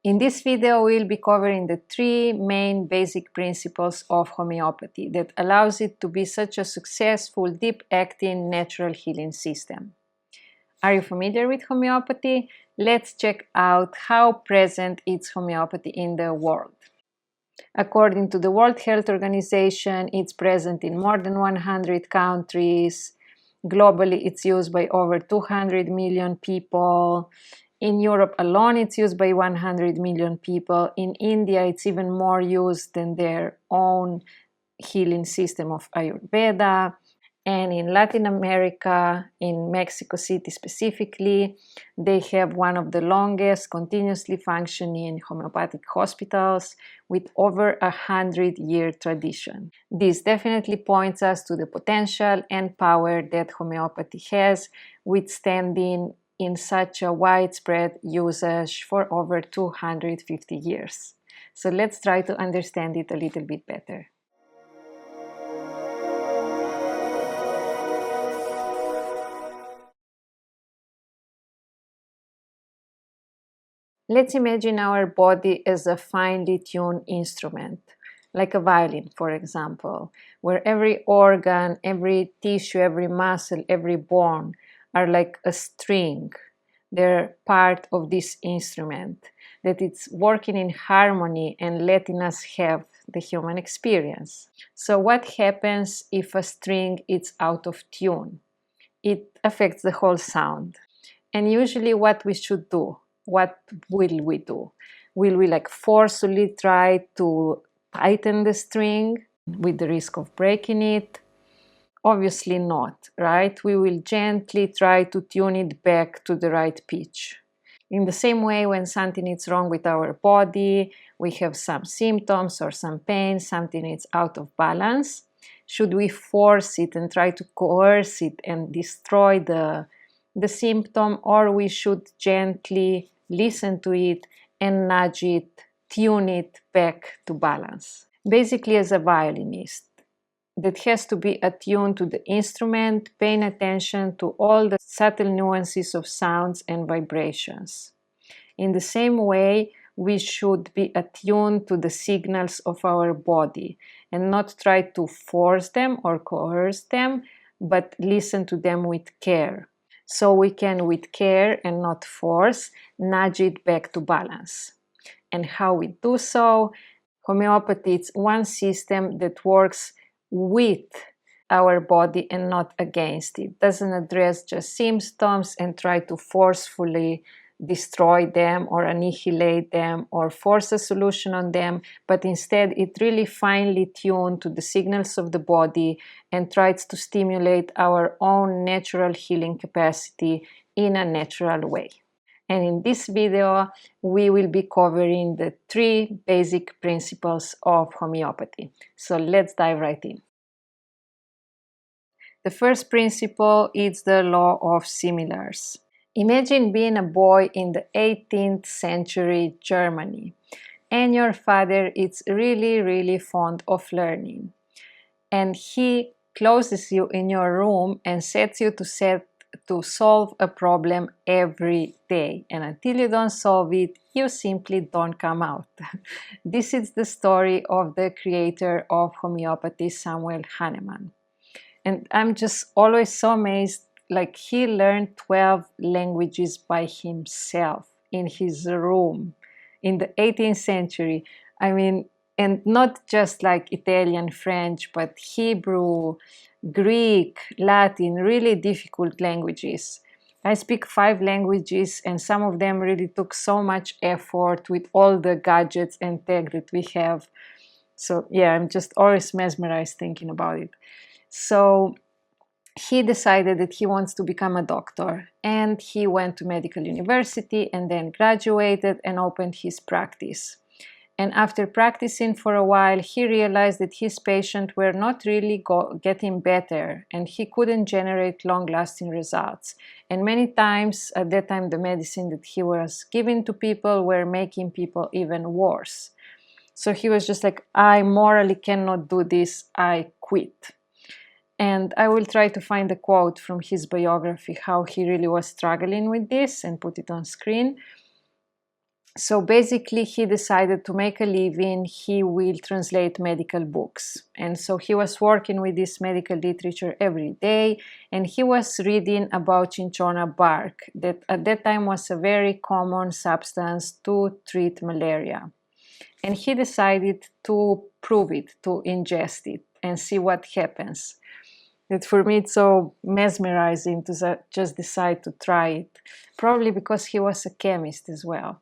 In this video, we'll be covering the three main basic principles of homeopathy that allows it to be such a successful, deep-acting, natural healing system. Are you familiar with homeopathy? Let's check out how present is homeopathy in the world. According to the World Health Organization, it's present in more than 100 countries. Globally, it's used by over 200 million people. In Europe alone, it's used by 100 million people. In India, it's even more used than their own healing system of Ayurveda. And in Latin America, in Mexico City specifically, they have one of the longest continuously functioning homeopathic hospitals with over 100-year tradition. This definitely points us to the potential and power that homeopathy has, withstanding in such a widespread usage for over 250 years. So let's try to understand it a little bit better. Let's imagine our body as a finely tuned instrument, like a violin, for example, where every organ, every tissue, every muscle, every bone are like a string. They're part of this instrument, that it's working in harmony and letting us have the human experience. So what happens if a string is out of tune? It affects the whole sound. And usually what we should do, what will we do? Will we like forcefully try to tighten the string with the risk of breaking it? Obviously not, right? We will gently try to tune it back to the right pitch. In the same way, when something is wrong with our body, we have some symptoms or some pain, something is out of balance. Should we force it and try to coerce it and destroy the symptom, or we should gently listen to it and nudge it, tune it back to balance? Basically, as a violinist, that has to be attuned to the instrument, paying attention to all the subtle nuances of sounds and vibrations. In the same way, we should be attuned to the signals of our body and not try to force them or coerce them, but listen to them with care. So we can, with care and not force, nudge it back to balance. And how we do so? Homeopathy is one system that works with our body and not against it. Doesn't address just symptoms and try to forcefully destroy them or annihilate them or force a solution on them, but instead it really finely tuned to the signals of the body and tries to stimulate our own natural healing capacity in a natural way. And in this video, we will be covering the three basic principles of homeopathy. So let's dive right in. The first principle is the law of similars. Imagine being a boy in the 18th century Germany, and your father is really fond of learning. And he closes you in your room and sets you to solve a problem every day, and until you don't solve it, you simply don't come out. This is the story of the creator of homeopathy, Samuel Hahnemann. And I'm just always so amazed, like he learned 12 languages by himself in his room in the 18th century. I mean, and not just like Italian, French, but Hebrew, Greek, Latin, really difficult languages. I speak 5 languages, and some of them really took so much effort with all the gadgets and tech that we have. So yeah, I'm just always mesmerized thinking about it. So he decided that he wants to become a doctor, and he went to medical university and then graduated and opened his practice. And after practicing for a while, he realized that his patients were not really getting better, and he couldn't generate long-lasting results. And many times, at that time, the medicine that he was giving to people were making people even worse. So he was just like, I morally cannot do this, I quit. And I will try to find a quote from his biography, how he really was struggling with this, and put it on screen. So basically, he decided to make a living. He will translate medical books. And so he was working with this medical literature every day. And he was reading about cinchona bark, that at that time was a very common substance to treat malaria. And he decided to prove it, to ingest it, and see what happens. That for me it's so mesmerizing to just decide to try it. Probably because he was a chemist as well.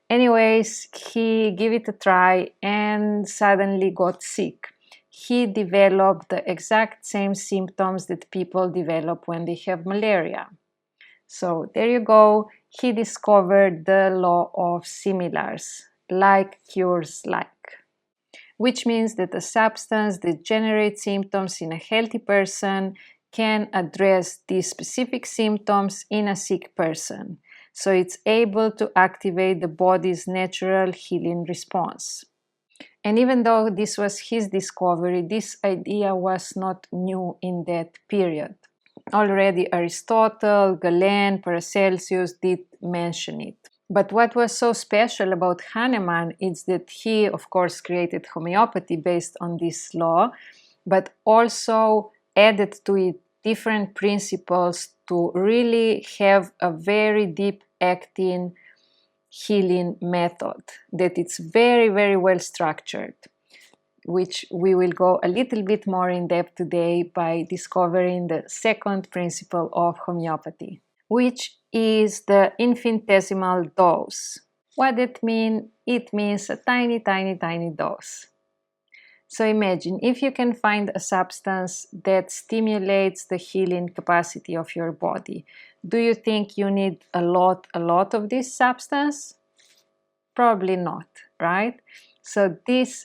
Anyways, he gave it a try and suddenly got sick. He developed the exact same symptoms that people develop when they have malaria. So there you go. He discovered the law of similars, like cures like, which means that a substance that generates symptoms in a healthy person can address these specific symptoms in a sick person. So it's able to activate the body's natural healing response. And even though this was his discovery, this idea was not new in that period. Already Aristotle, Galen, Paracelsus did mention it. But what was so special about Hahnemann is that he, of course, created homeopathy based on this law, but also added to it different principles to really have a very deep acting healing method, that it's very, very well structured, which we will go a little bit more in depth today by discovering the second principle of homeopathy, which is the infinitesimal dose. What it means? It means a tiny, tiny, tiny dose. So imagine if you can find a substance that stimulates the healing capacity of your body. Do you think you need a lot of this substance? Probably not, right? So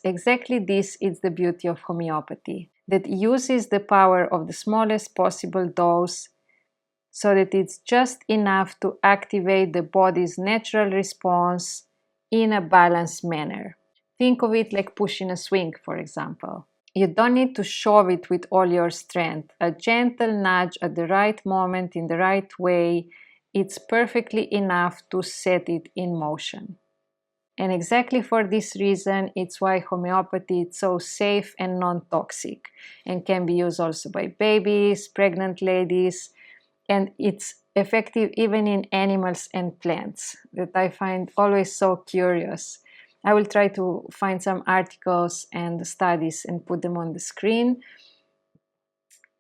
exactly this is the beauty of homeopathy, that uses the power of the smallest possible dose so that it's just enough to activate the body's natural response in a balanced manner. Think of it like pushing a swing, for example. You don't need to shove it with all your strength. A gentle nudge at the right moment in the right way, it's perfectly enough to set it in motion. And exactly for this reason, it's why homeopathy is so safe and non-toxic and can be used also by babies, pregnant ladies, and it's effective even in animals and plants, that I find always so curious. I will try to find some articles and studies and put them on the screen.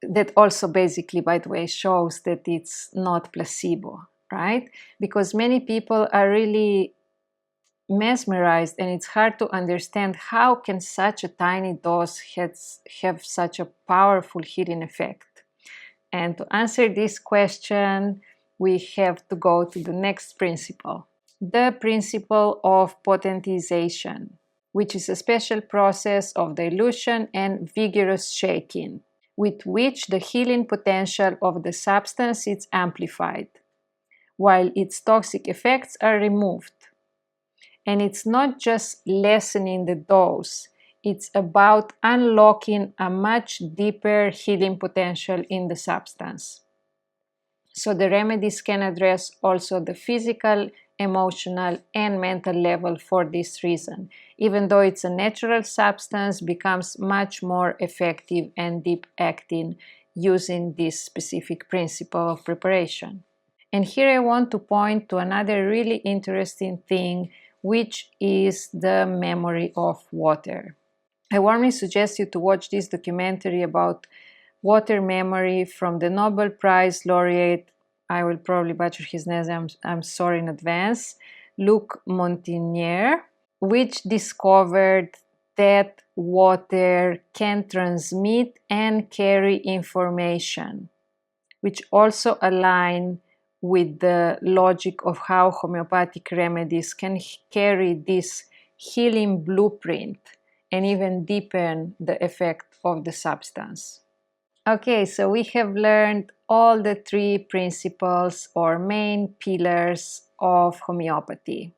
That also basically, by the way, shows that it's not placebo, right? Because many people are really mesmerized, and it's hard to understand how can such a tiny dose have such a powerful healing effect. And to answer this question, we have to go to the next principle, the principle of potentization, which is a special process of dilution and vigorous shaking, with which the healing potential of the substance is amplified, while its toxic effects are removed. And it's not just lessening the dose, it's about unlocking a much deeper healing potential in the substance. So the remedies can address also the physical, emotional, and mental level for this reason. Even though it's a natural substance, becomes much more effective and deep acting using this specific principle of preparation. And here I want to point to another really interesting thing, which is the memory of water. I warmly suggest you to watch this documentary about water memory from the Nobel Prize laureate, I will probably butcher his name, I'm sorry in advance, Luc Montagnier, which discovered that water can transmit and carry information, which also align with the logic of how homeopathic remedies can carry this healing blueprint and even deepen the effect of the substance. Okay, so we have learned all the three principles or main pillars of homeopathy.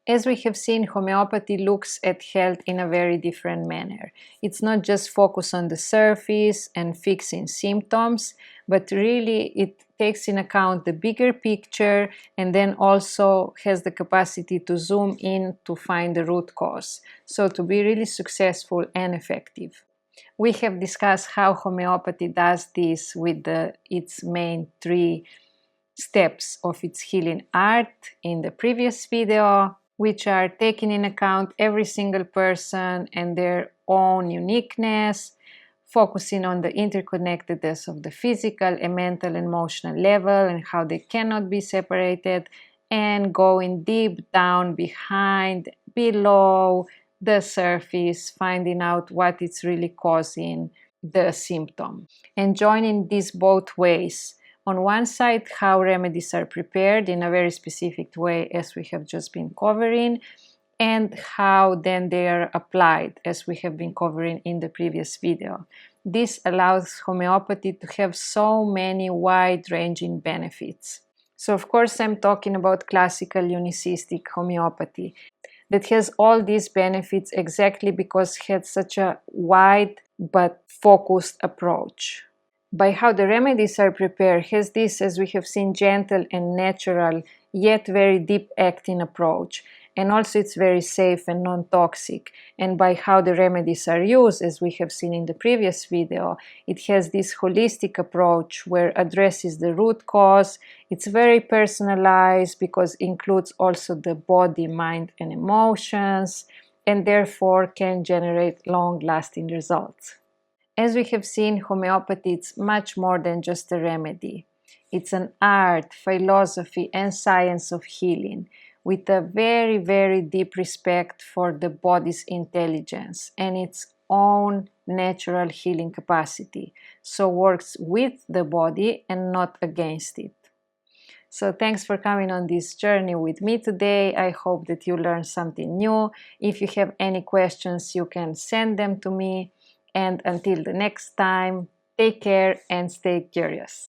As we have seen, homeopathy looks at health in a very different manner. It's not just focused on the surface and fixing symptoms, but really it takes in account the bigger picture and then also has the capacity to zoom in to find the root cause. So to be really successful and effective. We have discussed how homeopathy does this with its main 3 steps of its healing art in the previous video, which are taking in account every single person and their own uniqueness, focusing on the interconnectedness of the physical and mental and emotional level and how they cannot be separated, and going deep down below the surface, finding out what is really causing the symptom. And joining these both ways. On one side, how remedies are prepared in a very specific way, as we have just been covering, and how then they are applied, as we have been covering in the previous video. This allows homeopathy to have so many wide-ranging benefits. So, of course, I'm talking about classical unisystic homeopathy that has all these benefits exactly because it had such a wide but focused approach. By how the remedies are prepared, has this, as we have seen, gentle and natural, yet very deep acting approach. And also it's very safe and non-toxic. And by how the remedies are used, as we have seen in the previous video, it has this holistic approach where addresses the root cause. It's very personalized because it includes also the body, mind, and emotions, and therefore can generate long-lasting results. As we have seen, homeopathy is much more than just a remedy. It's an art, philosophy, and science of healing with a very, very deep respect for the body's intelligence and its own natural healing capacity. So works with the body and not against it. So thanks for coming on this journey with me today. I hope that you learned something new. If you have any questions, you can send them to me. And until the next time, take care and stay curious.